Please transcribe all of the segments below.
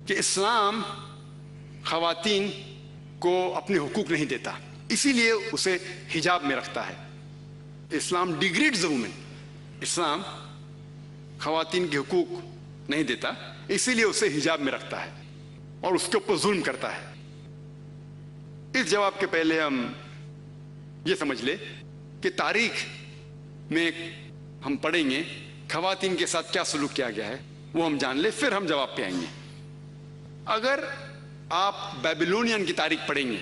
کہ اسلام خواتین کو اپنے حقوق نہیں دیتا، اسی لیے اسے حجاب میں رکھتا ہے. اسلام ڈیگریڈز دا وومن. اسلام خواتین کے حقوق نہیں دیتا، اسی لیے اسے حجاب میں رکھتا ہے اور اس کے اوپر ظلم کرتا ہے. اس جواب کے پہلے ہم یہ سمجھ لیں کہ تاریخ میں ہم پڑھیں گے خواتین کے ساتھ کیا سلوک کیا گیا ہے، وہ ہم جان لیں، پھر ہم جواب پہ آئیں گے. اگر آپ بیبیلونین کی تاریخ پڑھیں گے،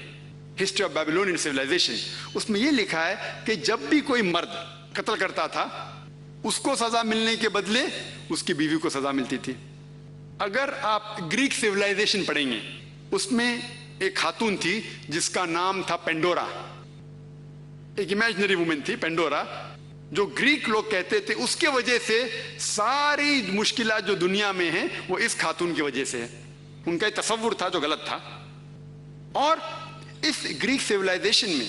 ہسٹری آف بیبیلونین سویلائزیشن، اس میں یہ لکھا ہے کہ جب بھی کوئی مرد قتل کرتا تھا اس کو سزا ملنے کے بدلے اس کی بیوی کو سزا ملتی تھی. اگر آپ گریک سویلائزیشن پڑھیں گے، اس میں ایک خاتون تھی جس کا نام تھا پینڈورا. ایک امیجنری وومن تھی پینڈورا، جو گریک لوگ کہتے تھے اس کے وجہ سے ساری مشکلات جو دنیا میں ہیں وہ اس خاتون کی وجہ سے ہے. ان کا ایک تصور تھا جو غلط تھا. اور اس گریک سیولائزیشن میں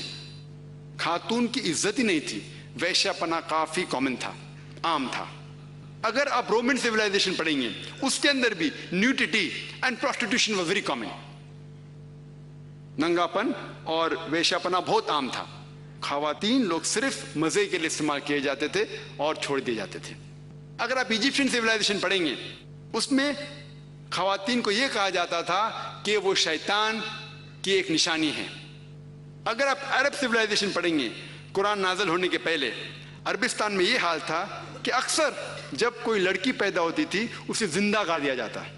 خاتون کی عزت ہی نہیں تھی، ویشیا پنا کافی کامن تھا، عام تھا. اگر آپ رومن سیولائزیشن پڑھیں گے، اس کے اندر بھی nudity and prostitution was very common. ننگا پن اور ویشیا پنا بہت عام تھا. خواتین لوگ صرف مزے کے لیے استعمال کیے جاتے تھے اور چھوڑ دیے جاتے تھے. اگر آپ ایجپشین سیولائزیشن پڑھیں گے، اس میں خواتین کو یہ کہا جاتا تھا کہ وہ شیطان کی ایک نشانی ہے. اگر آپ عرب سیولائزیشن پڑھیں گے، قرآن نازل ہونے کے پہلے عربستان میں یہ حال تھا کہ اکثر جب کوئی لڑکی پیدا ہوتی تھی اسے زندہ گاڑ دیا جاتا ہے.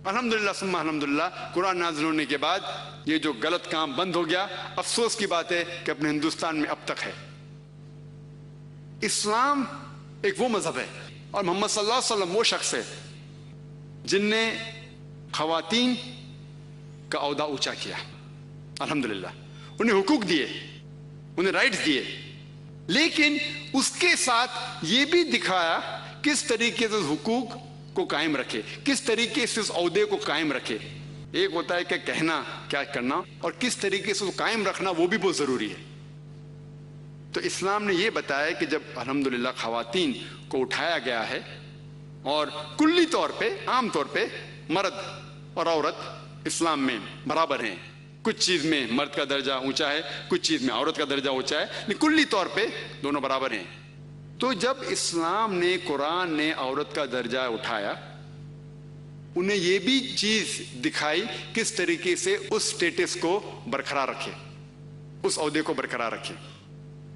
الحمدللہ ثم الحمدللہ قرآن نازل ہونے کے بعد یہ جو غلط کام بند ہو گیا. افسوس کی بات ہے کہ اپنے ہندوستان میں اب تک ہے. اسلام ایک وہ مذہب ہے اور محمد صلی اللہ علیہ وسلم وہ شخص ہے جن نے خواتین کا عہدہ اونچا کیا. الحمدللہ انہیں حقوق دیے، انہیں رائٹس دیے، لیکن اس کے ساتھ یہ بھی دکھایا کس طریقے سے حقوق کو قائم رکھے، کس طریقے سے اس عہدے کو قائم رکھے. ایک ہوتا ہے کہ کہنا کیا کرنا، اور کس طریقے سے قائم رکھنا وہ بھی بہت ضروری ہے. تو اسلام نے یہ بتایا کہ جب الحمدللہ خواتین کو اٹھایا گیا ہے اور کلی طور پہ عام طور پہ مرد اور عورت اسلام میں برابر ہیں. کچھ چیز میں مرد کا درجہ اونچا ہے، کچھ چیز میں عورت کا درجہ اونچا ہے، لیکن کلی طور پہ دونوں برابر ہیں. تو جب اسلام نے، قرآن نے عورت کا درجہ اٹھایا، انہیں یہ بھی چیز دکھائی کس طریقے سے اس سٹیٹس کو برقرار رکھے، اس عہدے کو برقرار رکھے.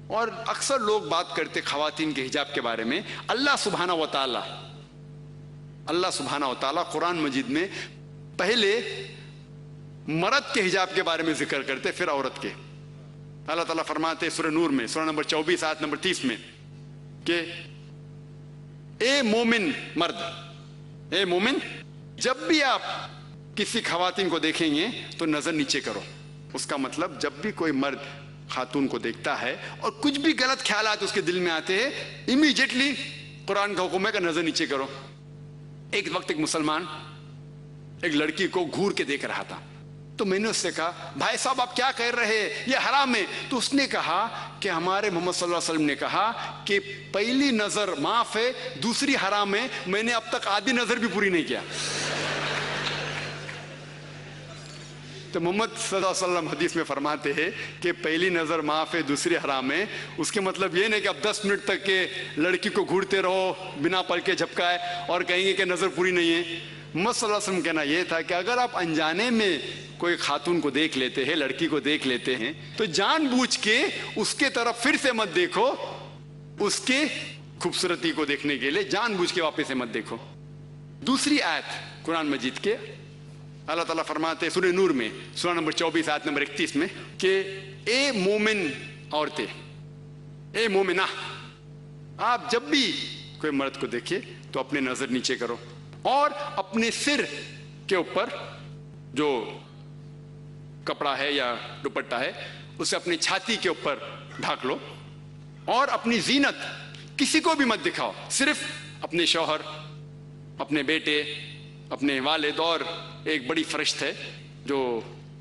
اور اکثر لوگ بات کرتے خواتین کے حجاب کے بارے میں. اللہ سبحانہ و تعالی قرآن مجید میں پہلے مرد کے حجاب کے بارے میں ذکر کرتے، پھر عورت کے. اللہ تعالیٰ فرماتے سورہ نور میں، سورہ نمبر 24 آیت نمبر 30 میں کہ اے مومن مرد، اے مومن، جب بھی آپ کسی خواتین کو دیکھیں گے تو نظر نیچے کرو. اس کا مطلب جب بھی کوئی مرد خاتون کو دیکھتا ہے اور کچھ بھی غلط خیالات اس کے دل میں آتے ہیں، امیڈیٹلی قرآن کا حکم ہے کہ نظر نیچے کرو. ایک وقت ایک مسلمان ایک لڑکی کو گھور کے دیکھ رہا تھا، تو میں نے اس سے کہا بھائی صاحب آپ کیا کہہ رہے ہیں، یہ حرام ہے. تو اس نے کہا کہ ہمارے محمد صلی اللہ علیہ وسلم نے کہا کہ پہلی نظر معاف ہے، دوسری حرام ہے. میں نے اب تک آدھی نظر بھی پوری نہیں کیا. تو محمد صلی اللہ علیہ وسلم حدیث میں فرماتے ہیں کہ پہلی نظر معاف ہے، دوسری حرام ہے. اس کے مطلب یہ نہیں کہ اب 10 منٹ تک کہ لڑکی کو گھورتے رہو بنا پل کے جھپکائے اور کہیں گے کہ نظر پوری نہیں ہے. محمد صلی اللہ علیہ وسلم کہنا یہ تھا کہ اگر آپ انجانے میں کوئی خاتون کو دیکھ لیتے ہیں، لڑکی کو دیکھ لیتے ہیں، تو جان بوجھ کے اس کے طرف پھر سے مت دیکھو. اس کے خوبصورتی کو دیکھنے کے لیے جان بوجھ کے واپس سے مت دیکھو. دوسری آیت قرآن مجید کے اللہ تعالیٰ فرماتے سورہ نور میں، سورہ نمبر 24 آیت نمبر 31 میں کہ اے مومن عورتیں، اے مومنہ، آپ جب بھی کوئی مرد کو دیکھے تو اپنے نظر نیچے کرو اور اپنے سر کے اوپر جو کپڑا ہے یا دوپٹہ ہے اسے اپنی چھاتی کے اوپر ڈھانک لو. اور اپنی زینت کسی کو بھی مت دکھاؤ، صرف اپنے شوہر، اپنے بیٹے، اپنے والد، اور ایک بڑی فرشت ہے جو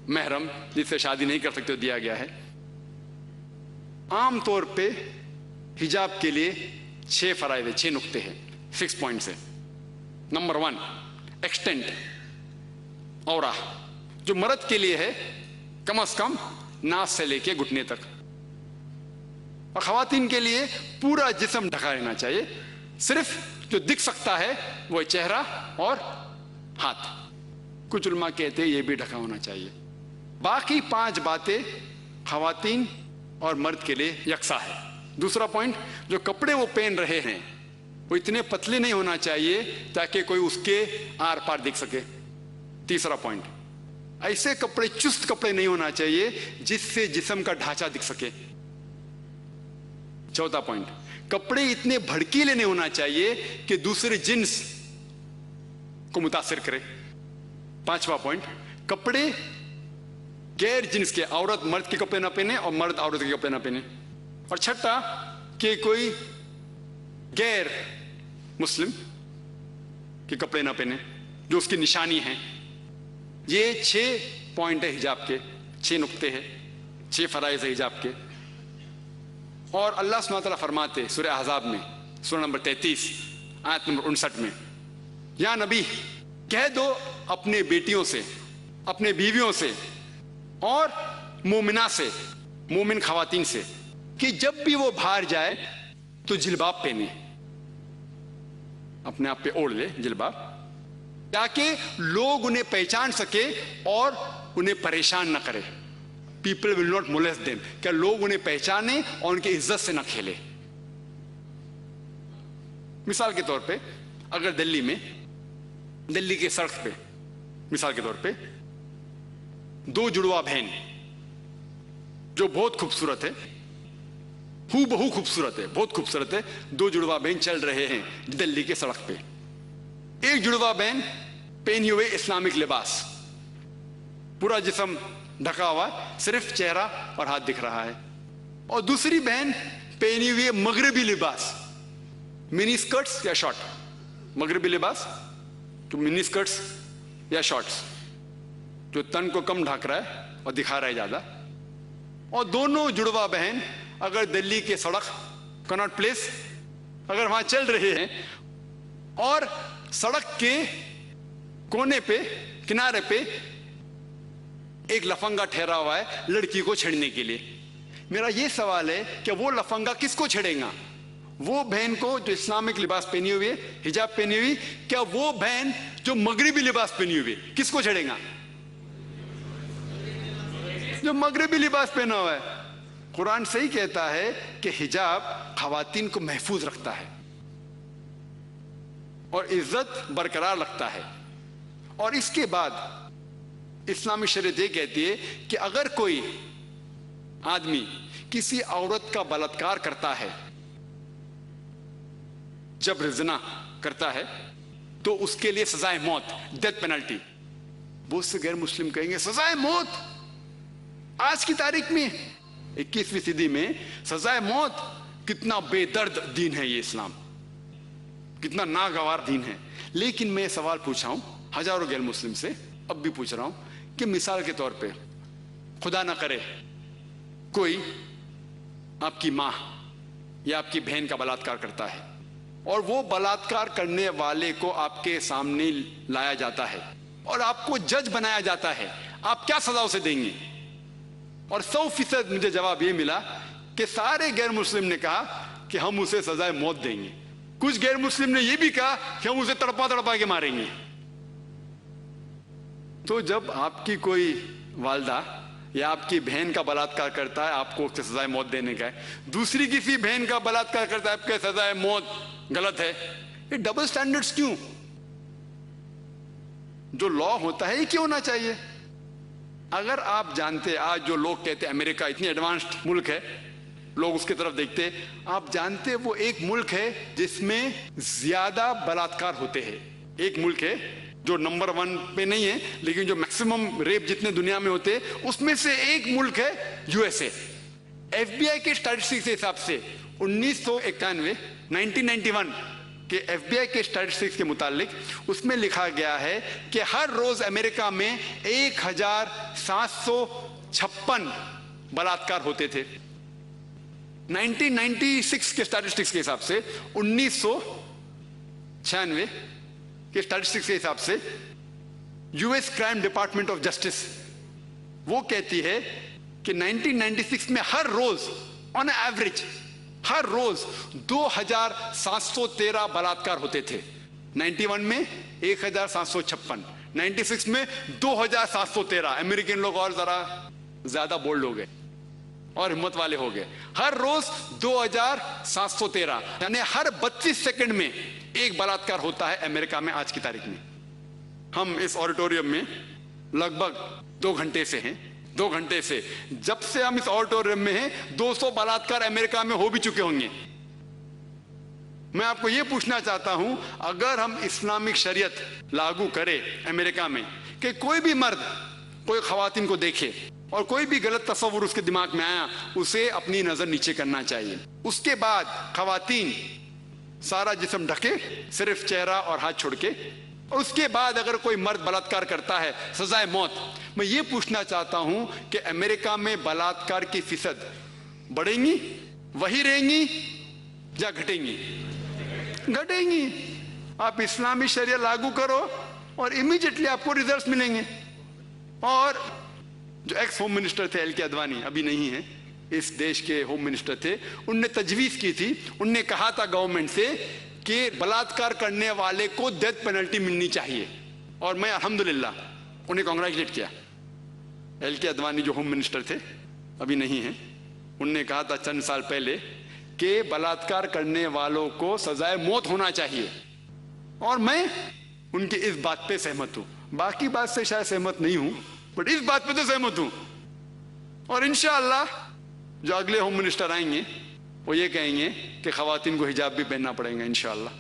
محرم جس سے شادی نہیں کر سکتے دیا گیا ہے. عام طور پہ حجاب کے لیے 6 فرائض ہیں، 6 نقطے ہیں، 6 پوائنٹس ہیں. Number 1 extent. औरा, जो मर्द के लिए है कम से कम नाक से लेके घुटने तक, और खवातीन के लिए पूरा जिस्म ढका रहना चाहिए। सिर्फ जो दिख सकता है वो चेहरा और हाथ। कुछ उलमा कहते हैं ये भी ढका होना चाहिए। बाकी 5 बातें खवातीन और मर्द के लिए यकसा है। दूसरा पॉइंट, जो कपड़े वो पहन रहे हैं वो इतने पतले नहीं होना चाहिए ताकि कोई उसके आर पार दिख सके। तीसरा पॉइंट, ऐसे कपड़े, चुस्त कपड़े नहीं होना चाहिए जिससे जिस्म का ढांचा दिख सके। चौथा पॉइंट, कपड़े इतने भड़कीले नहीं होना चाहिए कि दूसरे जिन्स को मुतासिर करे। पांचवा पॉइंट, कपड़े गैर जिन्स के, औरत मर्द के कपड़े ना पहने और मर्द औरत के कपड़े ना पहने। और छठा, कि कोई गैर मुस्लिम के कपड़े ना पहने जो उसकी निशानी है। ये 6 पॉइंट है हिजाब के, 6 नुक्ते हैं, 6 फराइज है हिजाब के। और अल्लाह सुब्हानहू व तआला फरमाते सूरह अहज़ाब में, सूरह नंबर 33 आयत नंबर 59 में, या नबी कह दो अपने बेटियों से, अपने बीवियों से और मोमिना से, मोमिन खवातीन से, कि जब भी वो बाहर जाए तो जिलबाब पहने, अपने आप पे ओढ़ ले जिलबाब, ताकि लोग उन्हें पहचान सके और उन्हें परेशान न करे। People will not molest them, क्या लोग उन्हें पहचाने और उनकी इज्जत से न खेले। मिसाल के तौर पे अगर दिल्ली के सड़क पे मिसाल के तौर पे 2 जुड़वा बहन जो बहुत खूबसूरत है, हूबहू खूबसूरत है, बहुत खूबसूरत है, 2 जुड़वा बहन चल रहे हैं दिल्ली के सड़क पे। एक जुड़वा बहन पहनी हुए इस्लामिक लिबास, पूरा जिस्म ढका हुआ, सिर्फ चेहरा और हाथ दिख रहा है। और दूसरी बहन पहनी हुई मगरबी लिबास, मिनी स्कर्ट्स या शॉर्ट, मगरबी लिबास तो मिनी स्कर्ट्स या शॉर्ट्स, जो तन को कम ढक रहा है और दिखा रहा है ज्यादा। और दोनों जुड़वा बहन अगर दिल्ली के सड़क, कनॉट प्लेस, अगर वहां चल रहे हैं और सड़क के कोने पे, किनारे पे एक लफंगा ठहरा हुआ है लड़की को छेड़ने के लिए, मेरा यह सवाल है कि वो लफंगा किसको छेड़ेगा? वो बहन को जो इस्लामिक लिबास पहनी हुई है, हिजाब पहनी हुई, क्या वो बहन जो मगरबी लिबास पहनी हुई है किसको छेड़ेगा? जो मगरबी लिबास पहना हुआ है। कुरान सही कहता है कि हिजाब खवातीन को महफूज रखता है और इज्जत बरकरार रखता है। और इसके बाद इस्लामी शरीयत ये कहती है कि अगर कोई आदमी किसी औरत का बलात्कार करता है, जब ज़िना करता है, तो उसके लिए सजाए मौत, डेथ पेनल्टी। बहुत से गैर मुस्लिम कहेंगे सजाए मौत, आज की तारीख में 21वीं सदी में सजाए मौत, कितना बेदर्द दीन है ये इस्लाम, कितना नागवार दीन है। लेकिन मैं सवाल पूछा हूं हजारों गैर मुस्लिम से, अब भी पूछ रहा हूं कि मिसाल के तौर पे खुदा ना करे कोई आपकी मां या आपकी बहन का बलात्कार करता है और वो बलात्कार करने वाले को आपके सामने लाया जाता है और आपको जज बनाया जाता है, आप क्या सजा उसे देंगे? और 100% मुझे जवाब ये मिला कि सारे गैर मुस्लिम ने कहा कि हम उसे सजाए मौत देंगे। कुछ गैर मुस्लिम ने यह भी कहा कि हम उसे तड़पा तड़पा के मारेंगे। तो जब आपकी कोई वालदा या आपकी बहन का बलात्कार करता है, आपको उससे सजाए मौत देने का है, दूसरी किसी बहन का बलात्कार करता है, आपके सजाए मौत गलत है। ये डबल स्टैंडर्ड्स क्यों? जो लॉ होता है ये क्यों होना चाहिए? अगर आप जानते, आज जो लोग कहते हैं अमेरिका इतनी एडवांस्ड मुल्क है, लोग उसकी तरफ देखते, आप जानते वो एक मुल्क है जिसमें ज्यादा बलात्कार होते हैं। एक मुल्क है जो नंबर 1 पे नहीं है, लेकिन जो मैक्सिमम रेप जितने दुनिया में होते हैं उसमें से एक मुल्क है यूएसए। एफबीआई के स्टैटिस्टिक्स के हिसाब से 1991 1991 के एफबीआई के स्टैटिस्टिक्स के मुतालिक उसमें लिखा गया है कि हर रोज अमेरिका में 1756 बलात्कार होते थे। 1996 के स्टैटिस्टिक्स के हिसाब से, 1996 के स्टैटिस्टिक्स के हिसाब से US crime department of justice, वो कहती है कि 1996 में हर रोज ऑन एवरेज हर रोज 2713 बलात्कार होते थे। 91 में 1756, 96 में 2713। अमेरिकन लोग और जरा ज्यादा बोल्ड हो गए और हिम्मत वाले हो गए। हर रोज 2713, यानी हर 32 सेकंड में एक बलात्कार होता है अमेरिका में आज की तारीख में। हम इस ऑडिटोरियम में लगभग 2 घंटे से हैं। 2 घंटे से, जब से हम इस ऑडिटोरियम में हैं, 200 बलात्कार अमेरिका में हो भी चुके होंगे। मैं आपको यह पूछना चाहता हूं, अगर हम इस्लामिक शरीयत लागू करें अमेरिका में कि कोई भी मर्द कोई खवातीन को देखे और कोई भी गलत तस्वुर उसके दिमाग में आया, उसे अपनी नजर नीचे करना चाहिए। उसके बाद खवातीन सारा जिस्म ढके, सिर्फ चेहरा और हाथ छोड़ के, और उसके बाद अगर कोई मर्द बलात्कार करता है, सजाए मौत। मैं ये पूछना चाहता हूं कि अमेरिका में बलात्कार की फीसद बढ़ेंगी, वही रहेंगी या घटेंगी? घटेंगी। आप इस्लामी शरिया लागू करो और इमीडिएटली आपको रिजल्ट्स मिलेंगे। और जो एक्स होम मिनिस्टर थे एल.के. अडवाणी, अभी नहीं है, इस देश के होम मिनिस्टर थे, उनने तजवीज की थी, उनने कहा था गवर्नमेंट से कि बलात्कार करने वाले को डेथ पेनल्टी मिलनी चाहिए। और मैं अल्हम्दुलिल्लाह उन्हें कांग्रेचुलेट किया। एल.के. अडवाणी जो होम मिनिस्टर थे, अभी नहीं है, उनने कहा था चंद साल पहले कि बलात्कार करने वालों को सजाए मौत होना चाहिए। और मैं उनकी इस बात पे सहमत हूं। बाकी बात से शायद सहमत नहीं हूं, बट इस बात पे तो सहमत हूं। और इंशाअल्लाह जो अगले होम मिनिस्टर आएंगे वो ये कहेंगे कि खवातीन को हिजाब भी पहनना पड़ेगा इंशाअल्लाह।